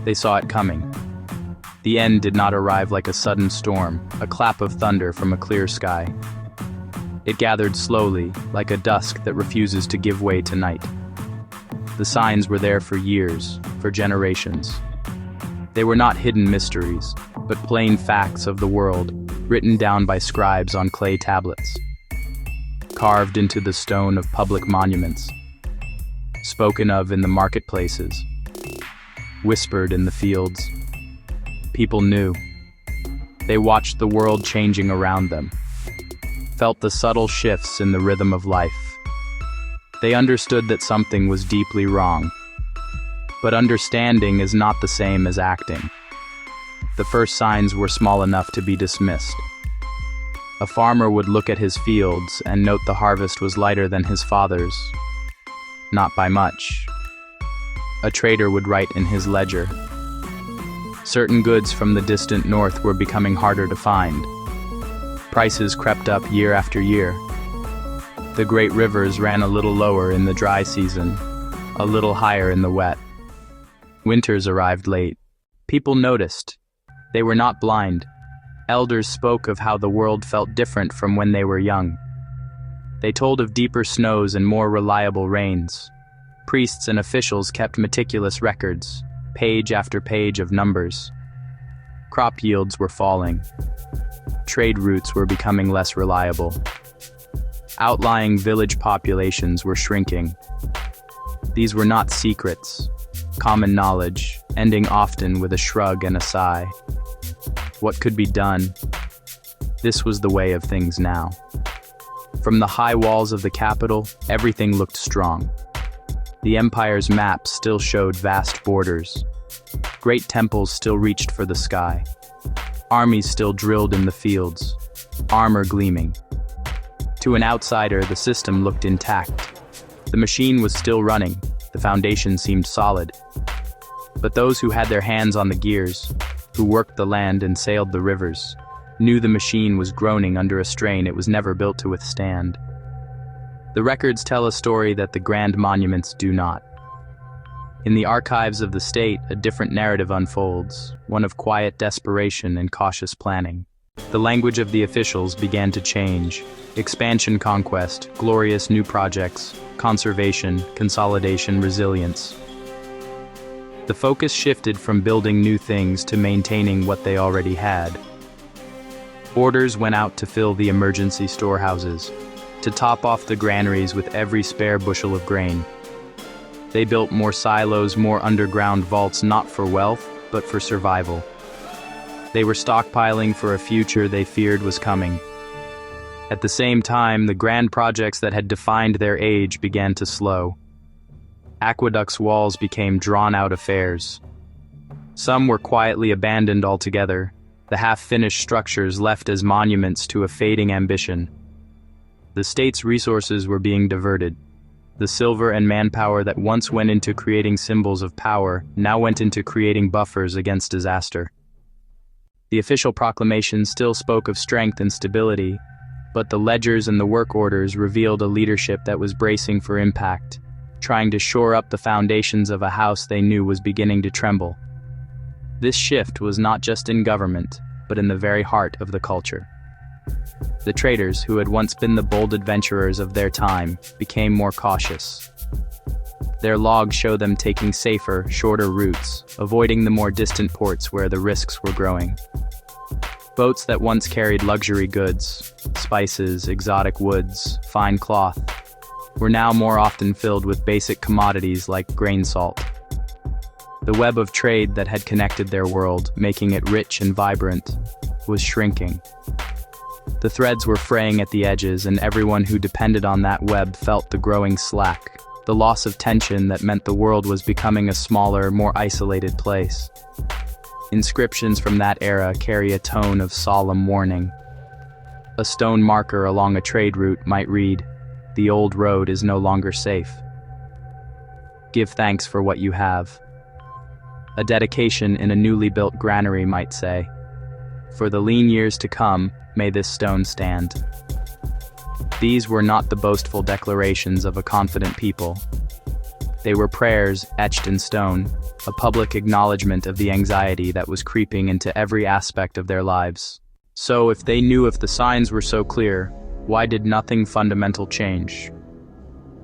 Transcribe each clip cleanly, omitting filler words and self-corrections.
They saw it coming. The end did not arrive like a sudden storm, a clap of thunder from a clear sky. It gathered slowly, like a dusk that refuses to give way to night. The signs were there for years, for generations. They were not hidden mysteries, but plain facts of the world, written down by scribes on clay tablets, carved into the stone of public monuments, spoken of in the marketplaces, whispered in the fields. People knew. They watched the world changing around them, felt the subtle shifts in the rhythm of life. They understood that something was deeply wrong. But understanding is not the same as acting. The first signs were small enough to be dismissed. A farmer would look at his fields and note the harvest was lighter than his father's. Not by much. A trader would write in his ledger. Certain goods from the distant north were becoming harder to find. Prices crept up year after year. The great rivers ran a little lower in the dry season, a little higher in the wet. Winters arrived late. People noticed. They were not blind. Elders spoke of how the world felt different from when they were young. They told of deeper snows and more reliable rains. Priests and officials kept meticulous records, page after page of numbers. Crop yields were falling. Trade routes were becoming less reliable. Outlying village populations were shrinking. These were not secrets, common knowledge, ending often with a shrug and a sigh. What could be done? This was the way of things now. From the high walls of the capital, everything looked strong. The empire's maps still showed vast borders. Great temples still reached for the sky. Armies still drilled in the fields, armor gleaming. To an outsider, the system looked intact. The machine was still running, the foundation seemed solid. But those who had their hands on the gears, who worked the land and sailed the rivers, knew the machine was groaning under a strain it was never built to withstand. The records tell a story that the grand monuments do not. In the archives of the state, a different narrative unfolds, one of quiet desperation and cautious planning. The language of the officials began to change. Expansion, conquest, glorious new projects, conservation, consolidation, resilience. The focus shifted from building new things to maintaining what they already had. Orders went out to fill the emergency storehouses, to top off the granaries with every spare bushel of grain. They built more silos, more underground vaults, not for wealth, but for survival. They were stockpiling for a future they feared was coming. At the same time, the grand projects that had defined their age began to slow. Aqueducts' walls became drawn-out affairs. Some were quietly abandoned altogether, the half-finished structures left as monuments to a fading ambition. The state's resources were being diverted. The silver and manpower that once went into creating symbols of power now went into creating buffers against disaster. The official proclamation still spoke of strength and stability, but the ledgers and the work orders revealed a leadership that was bracing for impact, trying to shore up the foundations of a house they knew was beginning to tremble. This shift was not just in government, but in the very heart of the culture. The traders, who had once been the bold adventurers of their time, became more cautious. Their logs show them taking safer, shorter routes, avoiding the more distant ports where the risks were growing. Boats that once carried luxury goods, spices, exotic woods, fine cloth, were now more often filled with basic commodities like grain salt. The web of trade that had connected their world, making it rich and vibrant, was shrinking. The threads were fraying at the edges, and everyone who depended on that web felt the growing slack, the loss of tension that meant the world was becoming a smaller, more isolated place. Inscriptions from that era carry a tone of solemn warning. A stone marker along a trade route might read, "The old road is no longer safe. Give thanks for what you have." A dedication in a newly built granary might say, "For the lean years to come, may this stone stand." These were not the boastful declarations of a confident people. They were prayers etched in stone, a public acknowledgement of the anxiety that was creeping into every aspect of their lives. So if the signs were so clear, why did nothing fundamental change?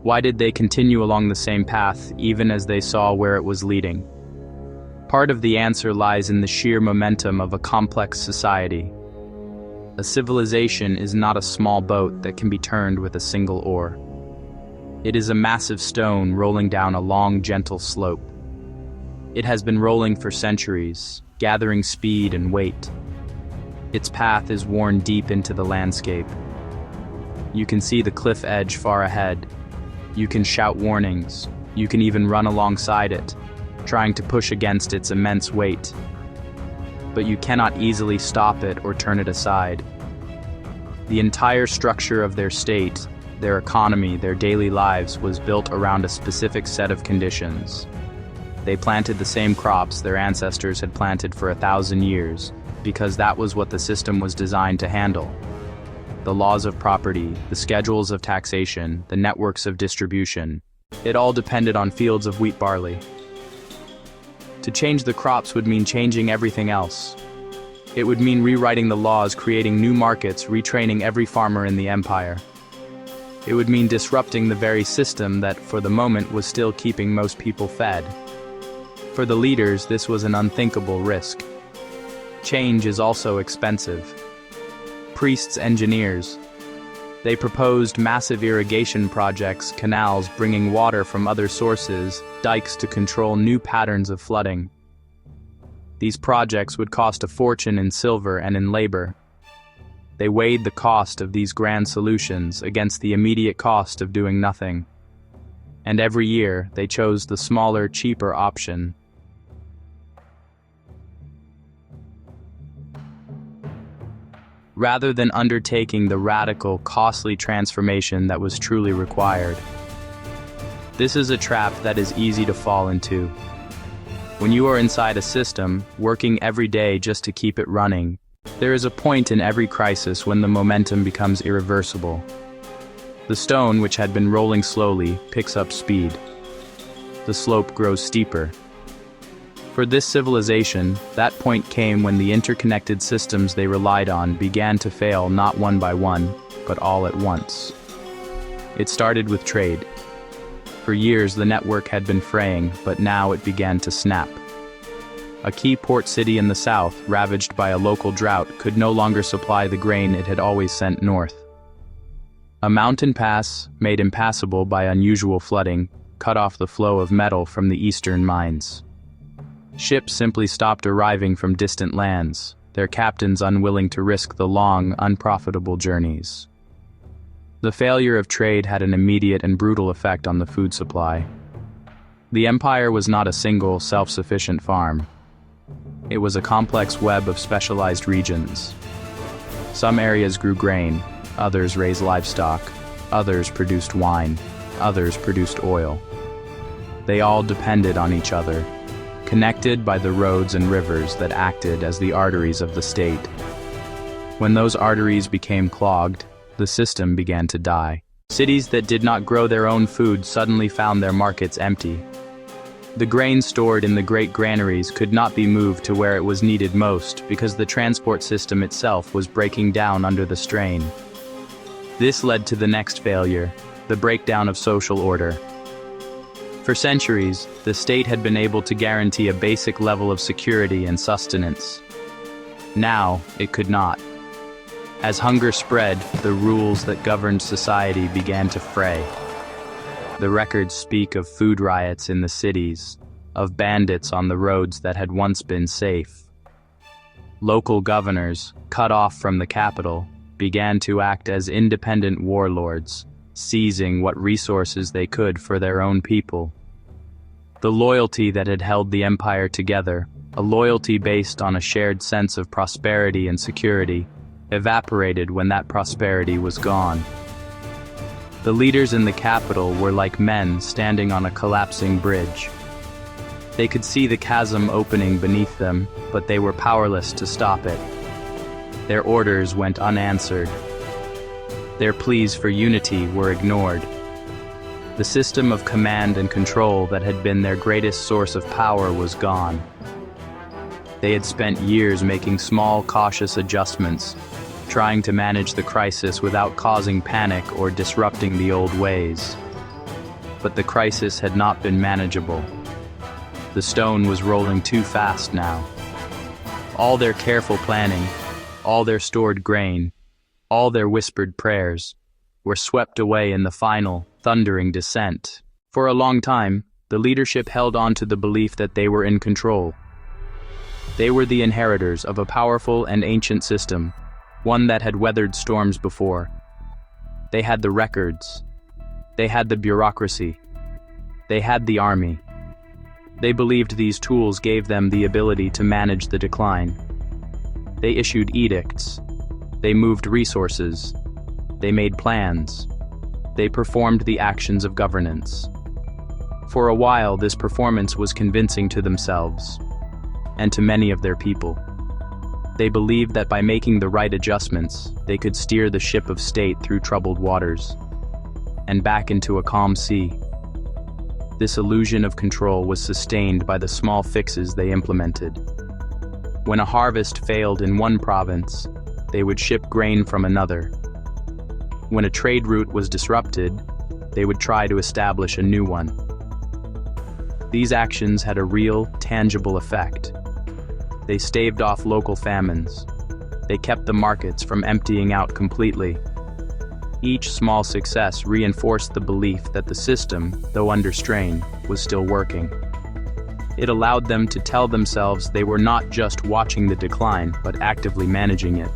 Why did they continue along the same path even as they saw where it was leading? Part of the answer lies in the sheer momentum of a complex society. A civilization is not a small boat that can be turned with a single oar. It is a massive stone rolling down a long, gentle slope. It has been rolling for centuries, gathering speed and weight. Its path is worn deep into the landscape. You can see the cliff edge far ahead. You can shout warnings. You can even run alongside it, trying to push against its immense weight. But you cannot easily stop it or turn it aside. The entire structure of their state, their economy, their daily lives was built around a specific set of conditions. They planted the same crops their ancestors had planted for 1,000 years, because that was what the system was designed to handle. The laws of property, the schedules of taxation, the networks of distribution, it all depended on fields of wheat barley. To change the crops would mean changing everything else. It would mean rewriting the laws, creating new markets, retraining every farmer in the empire. It would mean disrupting the very system that, for the moment, was still keeping most people fed. For the leaders, this was an unthinkable risk. Change is also expensive. Priests, engineers. They proposed massive irrigation projects, canals bringing water from other sources, dikes to control new patterns of flooding. These projects would cost a fortune in silver and in labor. They weighed the cost of these grand solutions against the immediate cost of doing nothing. And every year, they chose the smaller, cheaper option. Rather than undertaking the radical, costly transformation that was truly required. This is a trap that is easy to fall into. When you are inside a system, working every day just to keep it running, there is a point in every crisis when the momentum becomes irreversible. The stone, which had been rolling slowly, picks up speed. The slope grows steeper. For this civilization, that point came when the interconnected systems they relied on began to fail not one by one, but all at once. It started with trade. For years the network had been fraying, but now it began to snap. A key port city in the south, ravaged by a local drought, could no longer supply the grain it had always sent north. A mountain pass, made impassable by unusual flooding, cut off the flow of metal from the eastern mines. Ships simply stopped arriving from distant lands, their captains unwilling to risk the long, unprofitable journeys. The failure of trade had an immediate and brutal effect on the food supply. The empire was not a single, self-sufficient farm. It was a complex web of specialized regions. Some areas grew grain, others raised livestock, others produced wine, others produced oil. They all depended on each other, connected by the roads and rivers that acted as the arteries of the state. When those arteries became clogged, the system began to die. Cities that did not grow their own food suddenly found their markets empty. The grain stored in the great granaries could not be moved to where it was needed most because the transport system itself was breaking down under the strain. This led to the next failure, the breakdown of social order. For centuries, the state had been able to guarantee a basic level of security and sustenance. Now, it could not. As hunger spread, the rules that governed society began to fray. The records speak of food riots in the cities, of bandits on the roads that had once been safe. Local governors, cut off from the capital, began to act as independent warlords, seizing what resources they could for their own people. The loyalty that had held the empire together, a loyalty based on a shared sense of prosperity and security, evaporated when that prosperity was gone. The leaders in the capital were like men standing on a collapsing bridge. They could see the chasm opening beneath them, but they were powerless to stop it. Their orders went unanswered. Their pleas for unity were ignored. The system of command and control that had been their greatest source of power was gone. They had spent years making small, cautious adjustments, trying to manage the crisis without causing panic or disrupting the old ways. But the crisis had not been manageable. The stone was rolling too fast now. All their careful planning, all their stored grain, all their whispered prayers, were swept away in the final, thundering descent. For a long time, the leadership held on to the belief that they were in control. They were the inheritors of a powerful and ancient system, one that had weathered storms before. They had the records. They had the bureaucracy. They had the army. They believed these tools gave them the ability to manage the decline. They issued edicts. They moved resources. They made plans. They performed the actions of governance. For a while, this performance was convincing to themselves and to many of their people. They believed that by making the right adjustments, they could steer the ship of state through troubled waters and back into a calm sea. This illusion of control was sustained by the small fixes they implemented. When a harvest failed in one province, they would ship grain from another. When a trade route was disrupted, they would try to establish a new one. These actions had a real, tangible effect. They staved off local famines. They kept the markets from emptying out completely. Each small success reinforced the belief that the system, though under strain, was still working. It allowed them to tell themselves they were not just watching the decline, but actively managing it.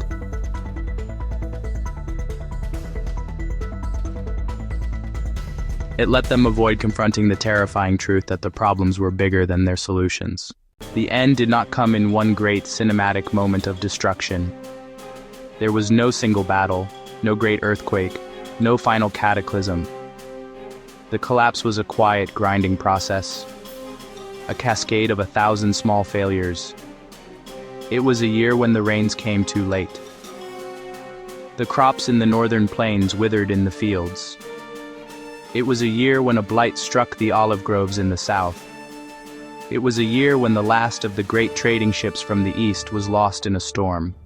It let them avoid confronting the terrifying truth that the problems were bigger than their solutions. The end did not come in one great cinematic moment of destruction. There was no single battle, no great earthquake, no final cataclysm. The collapse was a quiet, grinding process, a cascade of 1,000 small failures. It was a year when the rains came too late. The crops in the northern plains withered in the fields. It was a year when a blight struck the olive groves in the south. It was a year when the last of the great trading ships from the east was lost in a storm.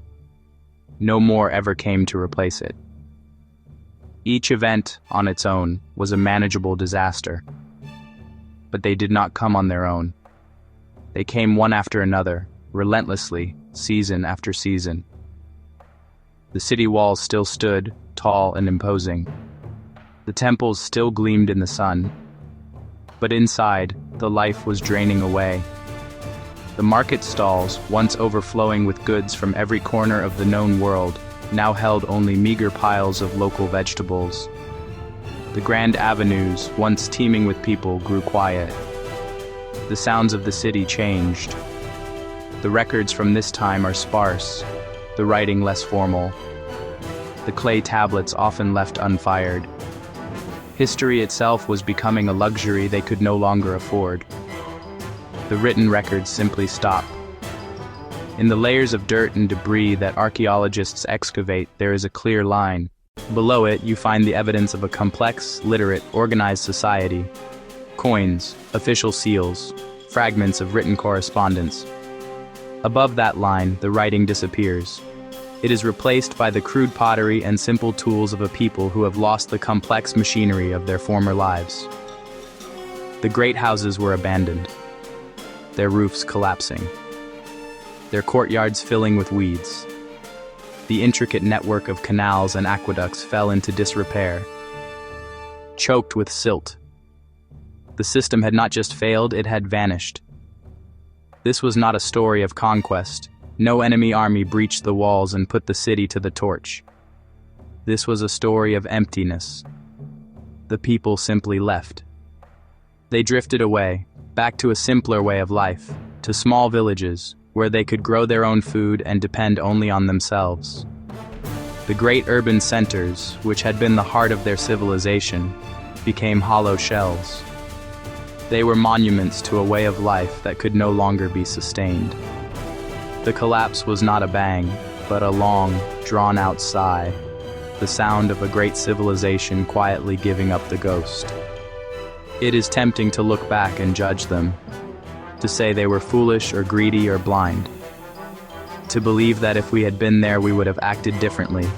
No more ever came to replace it. Each event, on its own, was a manageable disaster. But they did not come on their own. They came one after another, relentlessly, season after season. The city walls still stood, tall and imposing. The temples still gleamed in the sun. But inside, the life was draining away. The market stalls, once overflowing with goods from every corner of the known world, now held only meager piles of local vegetables. The grand avenues, once teeming with people, grew quiet. The sounds of the city changed. The records from this time are sparse, the writing less formal. The clay tablets often left unfired. History itself was becoming a luxury they could no longer afford. The written records simply stop. In the layers of dirt and debris that archaeologists excavate, there is a clear line. Below it, you find the evidence of a complex, literate, organized society. Coins, official seals, fragments of written correspondence. Above that line, the writing disappears. It is replaced by the crude pottery and simple tools of a people who have lost the complex machinery of their former lives. The great houses were abandoned, their roofs collapsing, their courtyards filling with weeds. The intricate network of canals and aqueducts fell into disrepair, choked with silt. The system had not just failed, it had vanished. This was not a story of conquest. No enemy army breached the walls and put the city to the torch. This was a story of emptiness. The people simply left. They drifted away, back to a simpler way of life, to small villages, where they could grow their own food and depend only on themselves. The great urban centers, which had been the heart of their civilization, became hollow shells. They were monuments to a way of life that could no longer be sustained. The collapse was not a bang, but a long, drawn-out sigh, the sound of a great civilization quietly giving up the ghost. It is tempting to look back and judge them, to say they were foolish or greedy or blind, to believe that if we had been there we would have acted differently.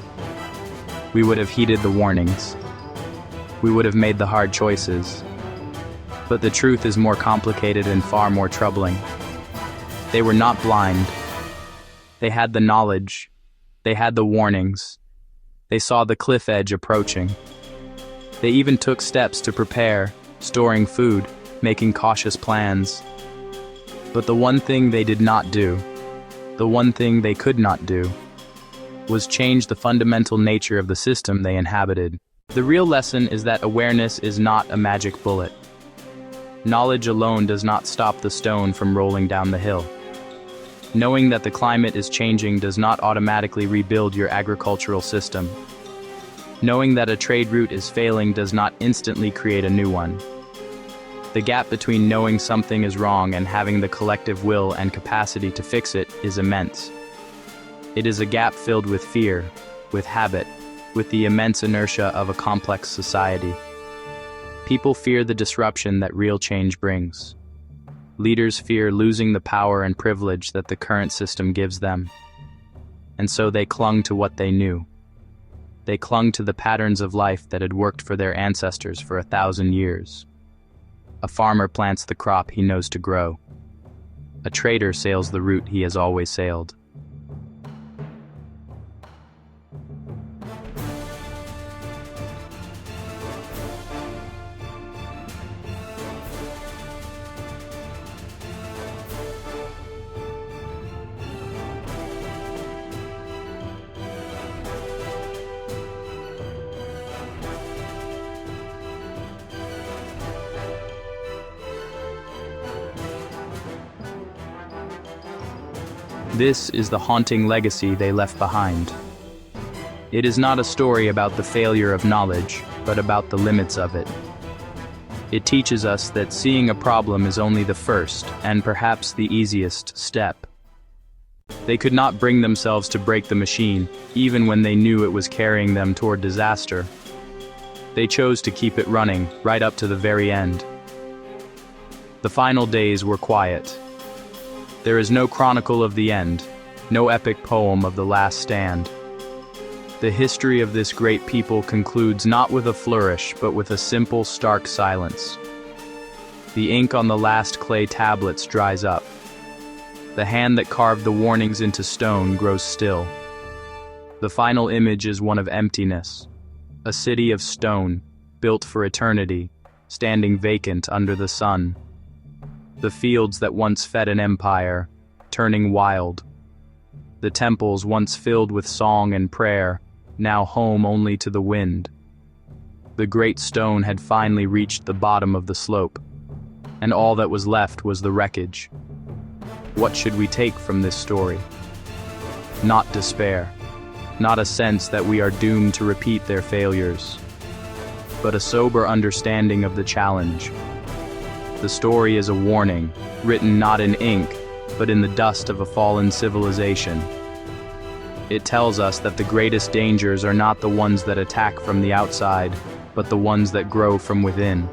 We would have heeded the warnings. We would have made the hard choices. But the truth is more complicated and far more troubling. They were not blind. They had the knowledge. They had the warnings. They saw the cliff edge approaching. They even took steps to prepare, storing food, making cautious plans. But the one thing they did not do, the one thing they could not do, was change the fundamental nature of the system they inhabited. The real lesson is that awareness is not a magic bullet. Knowledge alone does not stop the stone from rolling down the hill. Knowing that the climate is changing does not automatically rebuild your agricultural system. Knowing that a trade route is failing does not instantly create a new one. The gap between knowing something is wrong and having the collective will and capacity to fix it is immense. It is a gap filled with fear, with habit, with the immense inertia of a complex society. People fear the disruption that real change brings. Leaders fear losing the power and privilege that the current system gives them. And so they clung to what they knew. They clung to the patterns of life that had worked for their ancestors for 1,000 years. A farmer plants the crop he knows to grow. A trader sails the route he has always sailed. This is the haunting legacy they left behind. It is not a story about the failure of knowledge, but about the limits of it. It teaches us that seeing a problem is only the first, and perhaps the easiest, step. They could not bring themselves to break the machine, even when they knew it was carrying them toward disaster. They chose to keep it running, right up to the very end. The final days were quiet. There is no chronicle of the end, no epic poem of the last stand. The history of this great people concludes not with a flourish, but with a simple, stark silence. The ink on the last clay tablets dries up. The hand that carved the warnings into stone grows still. The final image is one of emptiness, a city of stone, built for eternity, standing vacant under the sun. The fields that once fed an empire, turning wild. The temples once filled with song and prayer, now home only to the wind. The great stone had finally reached the bottom of the slope, and all that was left was the wreckage. What should we take from this story? Not despair, not a sense that we are doomed to repeat their failures, but a sober understanding of the challenge. The story is a warning, written not in ink, but in the dust of a fallen civilization. It tells us that the greatest dangers are not the ones that attack from the outside, but the ones that grow from within.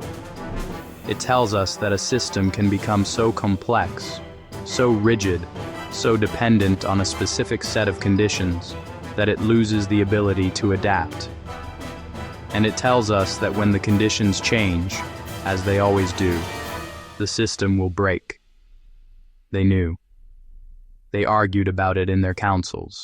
It tells us that a system can become so complex, so rigid, so dependent on a specific set of conditions, that it loses the ability to adapt. And it tells us that when the conditions change, as they always do, the system will break. They knew. They argued about it in their councils.